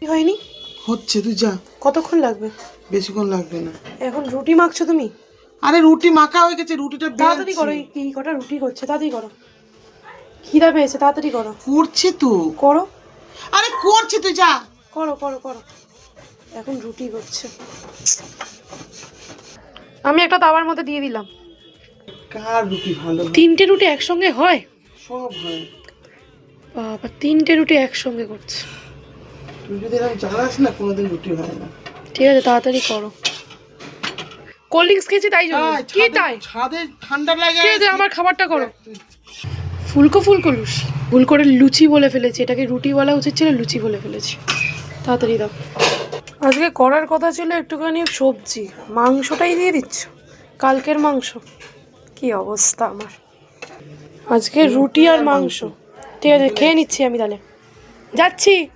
হয়নি? হচ্ছে, তুই যা। কতক্ষণ লাগবে? বেশিক্ষণ লাগবে না। এখন রুটি মাখছো তুমি? আরে রুটি মাখা হয়ে গেছে, রুটিটা তাড়াতাড়ি করো। এই কটা রুটি করছে, তাড়াতাড়ি করো। খিদা পেয়েছে, তাড়াতাড়ি করো। করছে তো। করো। আরে করছে, তুই যা। করো করো করো। এখন রুটি করছে। আমি একটা তাওয়ার মধ্যে দিয়ে দিলাম। কার রুটি ভালো? 3টে রুটি একসঙ্গে হয়? সব হয় বাবা, 3টে রুটি একসঙ্গে করছে। তুই যদি এরকম জ্বালাস না, কোনোদিন রুটি হয় না। ঠিক আছে, তাড়াতাড়ি করো। কোল্ড ড্রিঙ্কস খেয়েছি তাই জন্য। কি তাই? ছাদে ঠান্ডা লাগে। ঠিক আছে, আমার খাবারটা করো। ফুলকো ফুলকো লুচি। ভুল করে লুচি বলে ফেলেছি, এটাকে রুটি বলা উচিত ছিল, লুচি বলে ফেলেছি। তাড়াতাড়ি দাও। আজকে করার কথা ছিল একটুখানি সবজি, মাংসটাই দিয়ে দিচ্ছ। কালকের মাংস। কি অবস্থা আমার। আজকে রুটি আর মাংস। ঠিক আছে, খেয়ে নিচ্ছি আমি তাহলে। যাচ্ছি।